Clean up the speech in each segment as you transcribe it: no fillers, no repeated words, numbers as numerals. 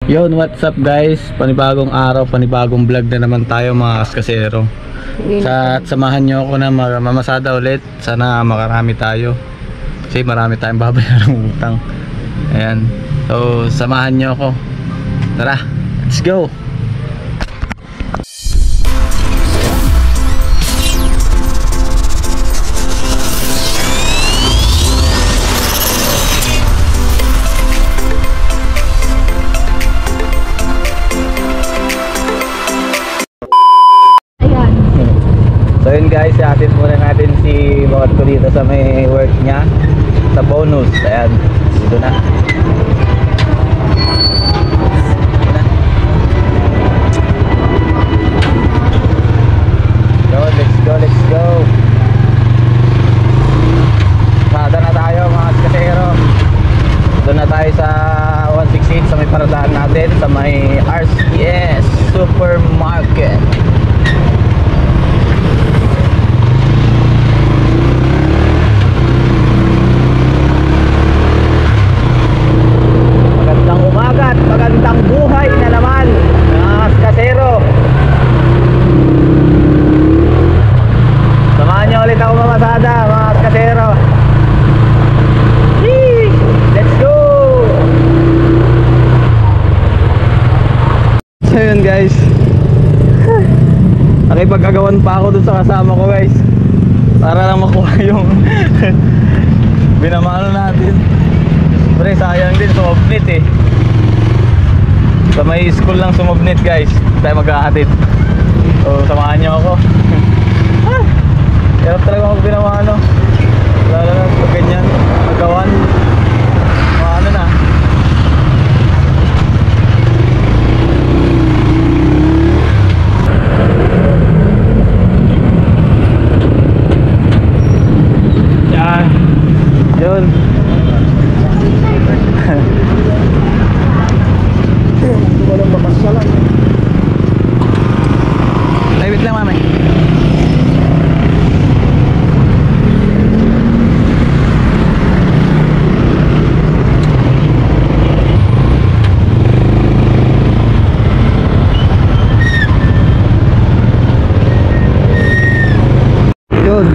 Yon, what's up guys? Panibagong araw, panibagong vlog na naman tayo mga kaskasero. Samahan nyo ako na mamasada ulit. Sana makarami tayo. Kasi marami tayong babayaran ng utang. Ayan. So, samahan nyo ako. Tara, let's go! So yun guys, atin muna natin si bawat ko dito sa may work niya sa bonus. Ayan, dito na. Let's go. Sada na tayo mga kaskasero. Doon na tayo sa 168 sa may paradaan natin sa may RCS Supermarket. Magandang buhay na naman mga kasero. Samahan nyo ulit ako mamasada mga kasero. Let's go! So yun guys, nakipagkagawan pa ako dun sa kasama ko guys, para lang makuha yung binamano natin. Pre, sayang din, sumabnit eh. Sa may school lang sumabnit guys, tayo magkahatid. So samahan nyo ako. Hirap talaga ako binamano, lalo na pag ganyan magawan ano na. Yan, yun. Walang mapasyalan. Ay, wait lang mami. Yun.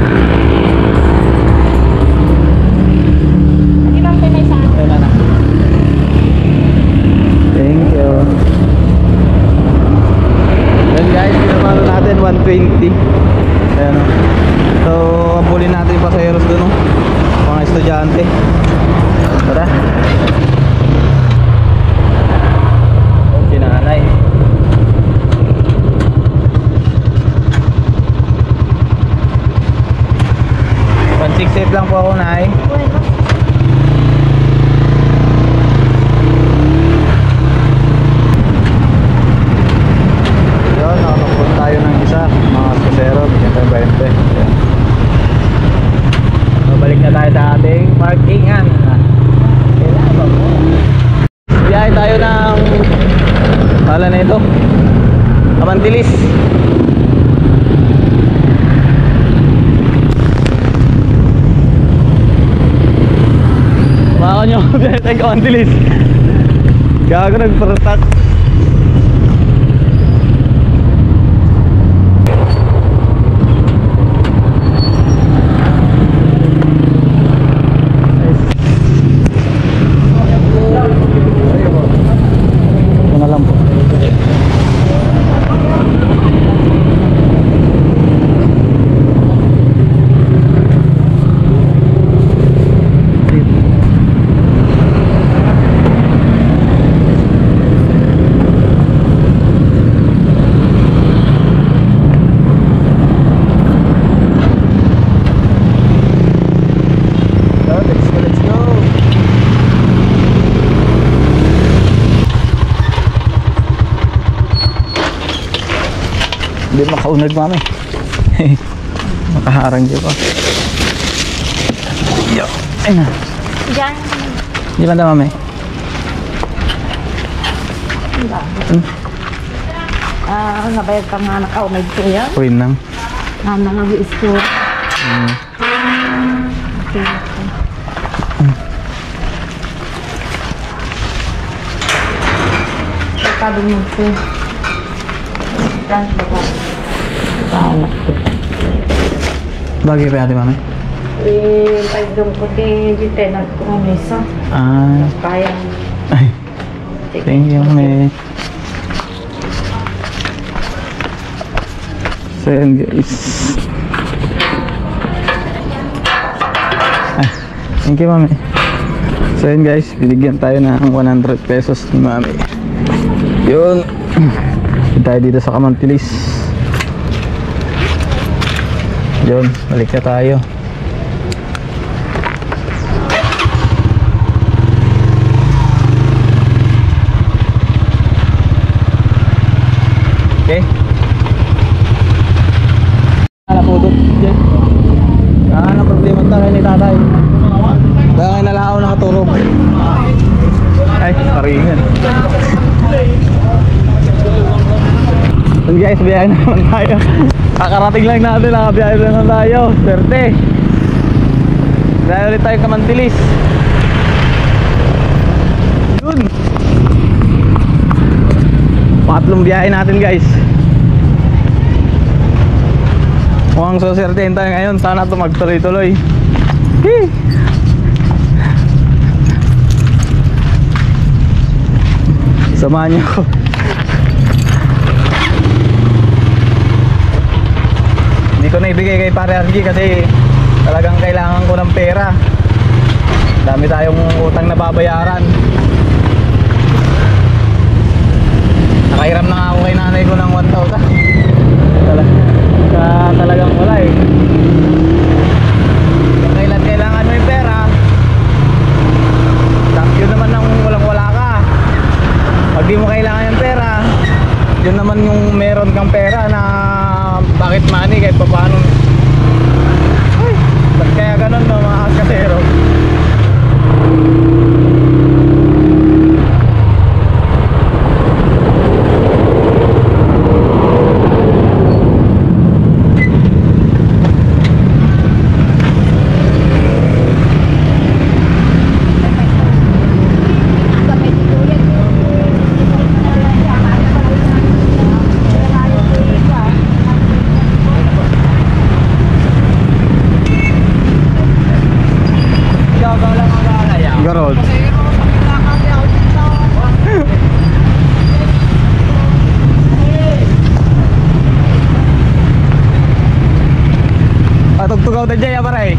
Thank you. Then guys, pinapano natin 120. Ayan o. So, abulin natin yung pasaheros dun o, mga estudyante. Tara. Sinanay. 168 lang po ako, Nay. Nakakapunta tayo ng isa mga kasero, bigyan tayo 20. Babalik na tayo sa ating parkingan. Kailangan mo biyahe tayo ng hala na ito, Amantilis. Maka nyo biyahe tayo ng Amantilis. Gago, nagpartak. Hindi makaunag mami. Makaharang dyan pa. Yo, ayun na. Diyan. Di ba mami? Nabayad ka nga nakaunag ko yan. Uy nang. Nang-i-store. Okay. merkado nito. Dan baka. Anak ko. Bagay pa ate mami? Pagdong ko di tenant ko ng mesa. Ah. Kaya. Ay. Thank you mami. So yan guys. Ah. Thank you mami. So yan guys, binigyan tayo ng 100 pesos ni mami. Yun. Tayo dito sa Kamantilis. Yun, balik na tayo. Okay. Ano po doon? Ano problema tayo ni tatay? Dahil nalahaw nakaturog. Ay, paringan. Guys, biyahe naman tayo. Kakarating lang natin, nakabiyahe naman tayo. Swerte. Dahil ulit tayo Kamantilis. Yun. Pangatlong biyahe natin guys. Mukhang susertein tayo ngayon. Sana ito magtuloy-tuloy. Hee. Samahan niyo ako. Hindi ko na ibigay kay Pare RG kasi talagang kailangan ko ng pera. Dami tayong utang na babayaran. Nakahiram na nga ako kay nanay ko ng 1,000. Talagang wala eh. Kung kailan kailangan mo yung pera, yun naman ang walang wala ka. Pag di mo kailangan yung pera, yun naman yung meron kang pera na bakit money kahit pa paano. Ay, ba't kaya ganun no mga kaskasero? Garod. Tugtugaw na dyan ya paray.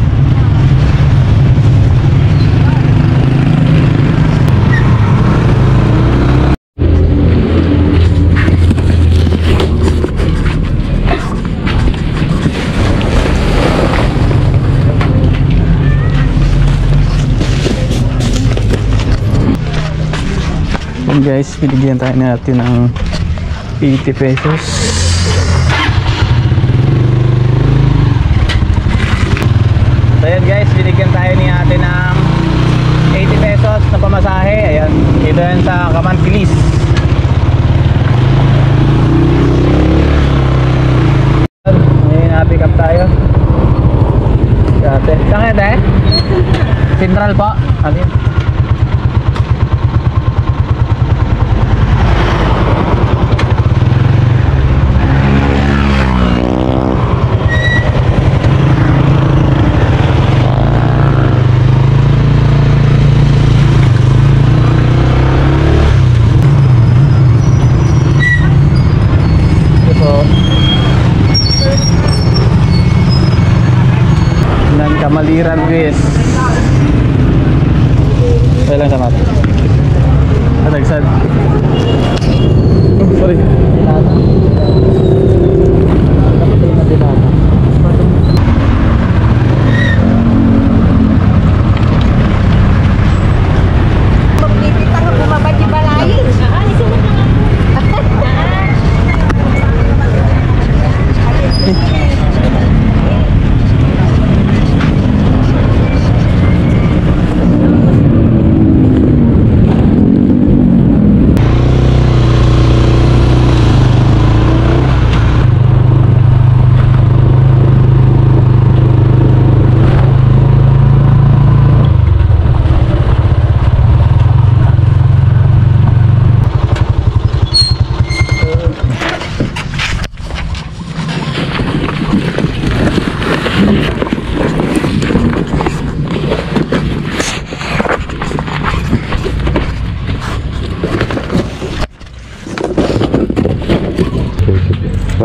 Guys, binigyan tayo natin ng 80 pesos. So yan guys, binigyan tayo ni ate ng 80 pesos na pamasahe. Ayan, dito yan sa Kamantilis. Ngayon na-pick up tayo. Ate, saan kayo tayo? Central po. Ano yun? Kamaliran guys. Kailan sa mata? Nadagsad. Sorry. Kapatid na din ako. Magpipita ka bumabad yung balayin.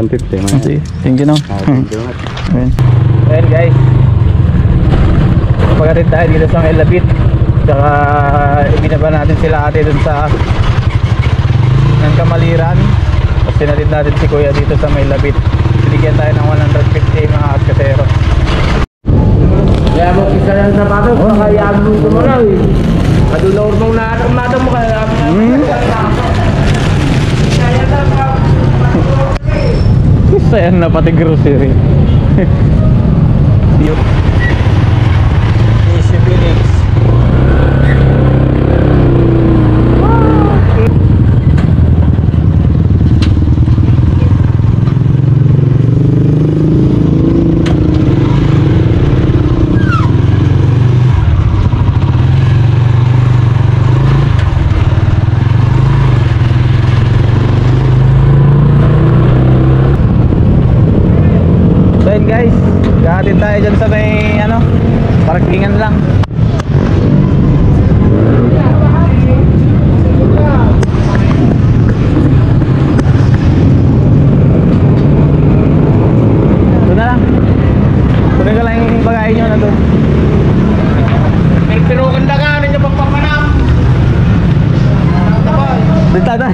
150. Sige, thank you no. Ayan guys, pagkatid tayo dito sa Elabit, tsaka ibinaba natin sila ate dun sa ng Kamaliran, tapos sinatid natin si kuya dito sa Elabit. Binigyan tayo ng 150 mga askasero. Kaya mo isa lang sapatos, baka iagong ko mo lang eh. Madulor na umado mo kaya. Sayan na pati grocery. Easy Phoenix. Guys, gahatid tayo dyan sa may parkingan lang. Doon na lang. Kunin ka lang yung bagahe nyo na doon. May pinukanda ka, ano nyo pagpapanam? Dito na.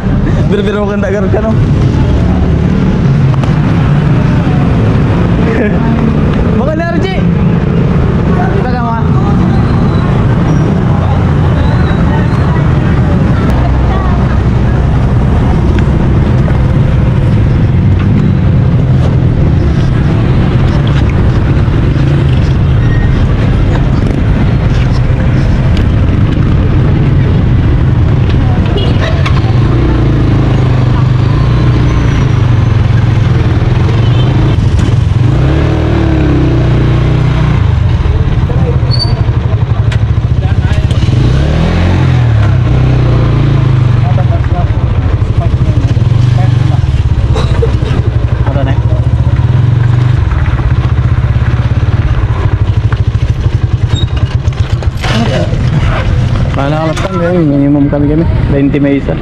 Biro-biro kang dagar ka no. Mga energy. Kita ka mga. Minimum kami 20 may isa.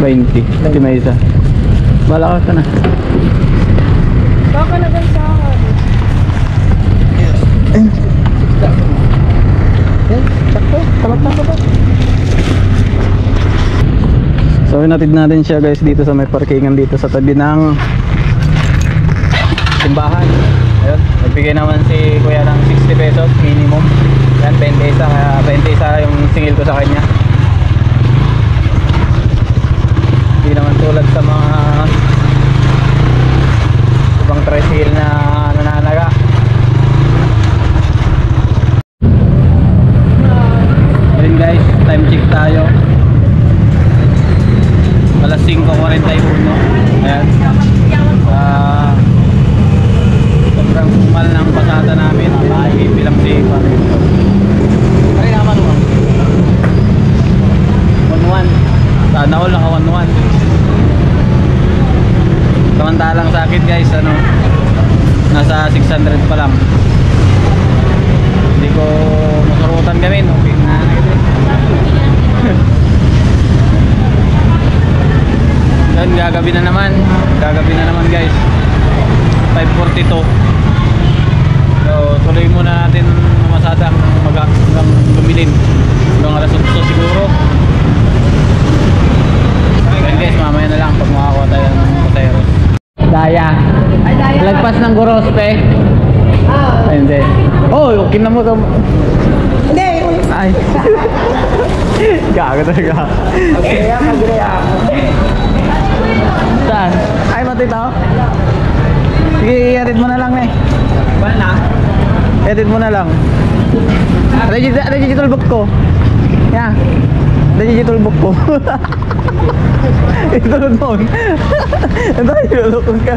20 may isa. Malakas ka na. Baka na sa akin. So hinatid natin siya guys dito sa may parkingan dito sa tabi ng simbahan. Ayun, nagbigay naman si kuya ng 60 pesos minimum. Yan, 20 isa, kaya 20 isa yung singil ko sa kanya. Hindi naman tulad sa mga ibang tricycle na nananaga. Ayun guys, time check tayo. Alas 5:41. Ayan. Sobrang sumal ng pasada namin. Ay, bilang si naman 1-1. Sana all naka 1-1. Samantalang sa akin guys, nasa 600 pa lang. Hindi ko masurutan kami, no? Yan, gagabi na naman guys. 5:42. So tuloy muna natin mamasada hanggang lumilim, hanggang alas 8 siguro. Yan guys, mamaya na lang pag makakuha tayo ng Poteros. Daya. Lagpas ng Goros pe. Ay, hindi. Oh, okay na mo. Hindi. Ay. Gago talaga. Agreya. Saan? Ay, matito? Sige, i-edit mo na lang eh. Wala na? Edit mo na lang. Digital book ko. Yeah. Digital book ko. Ito doon. Ito yung look ka.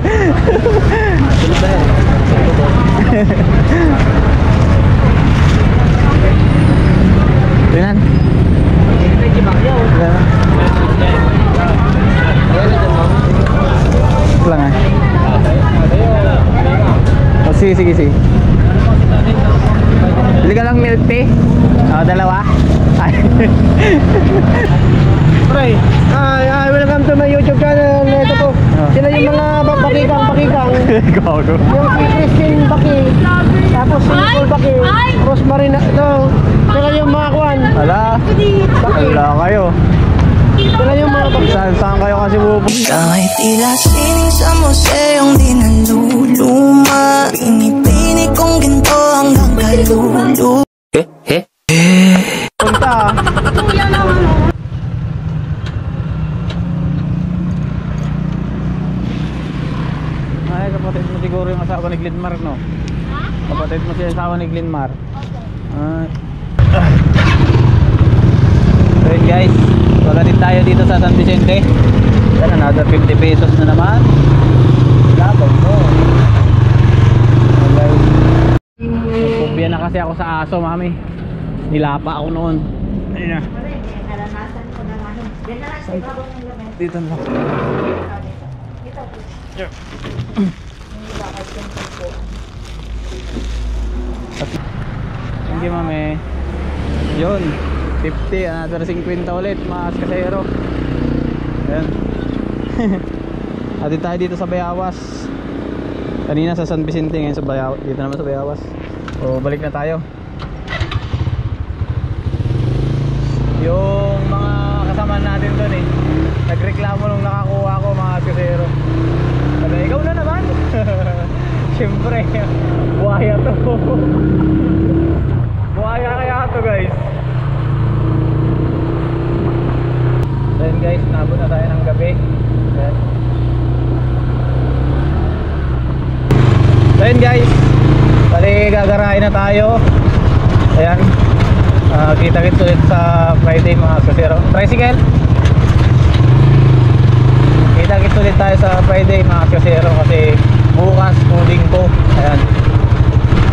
Tingnan. Lang ah. Oh, sige. Bili ka lang milk tea. Dalawa. Ay. Pre, welcome to my YouTube channel. Ito po. Sila yung mga pakikang Gago. Yung si Christine Baki, tapos si Nicole Baki, Rosemary na ito. Sila yung mga kwan. Wala. Wala kayo. Sila yung mga baki. Saan kayo kasi pupunta? Ikaw ay tila sining sa museong di naluluma. Pinipini kong ginto hanggang kalulu. Punta. Ay, kapatid mo siguro yung asawa ni Glenmar, no? Kapatid mo siya asawa ni Glenmar. Ay. So yun guys, wala din tayo dito sa San Vicente. Then another 50 pesos na naman. Laban mo. Nagpupya na kasi ako sa aso, mami. Nilapa ako noon. Ayun na. Naranasan ko ng ano. Yan na lang sa ibabang ng lamin. Dito na. Thank you, mami. Yun, 50, another 50 ulit mga kasero. Ayan. Ati tayo dito sa Bayawas. Kanina sa San Vicente, ngayon sa Bayawas. Dito naman sa Bayawas. So balik na tayo. Yung mga kasama natin doon nagreklamo nung nakakuha ko mga kasero. Sabi, ikaw na naman. Siyempre, buhaya to. Buhaya kaya to guys. Then guys, nabot na tayo ng gabi. Ayan. So yun guys, bali gagarahin na tayo. Ayan, kita-kits ulit sa Friday mga kasero. Tricycle, kita-kits ulit tayo sa Friday mga kasero. Kasi bukas cooling ko. Ayan,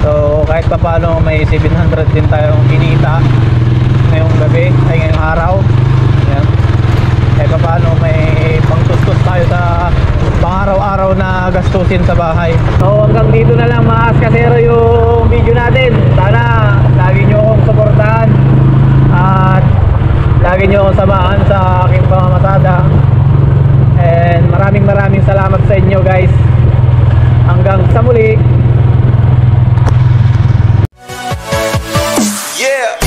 so kahit pa paano may 700 din tayong kinita ngayong gabi, ay ngayong araw. Ayan, kahit pa paano may pangtustos tayo sa pang-araw-araw na gastusin sa bahay. So hanggang dito na lang mga kasero yung video natin. Sana lagi nyo akong suportahan at lagi nyo akong samahan sa aking pamamasada. And maraming salamat sa inyo guys. Hanggang sa muli. Yeah.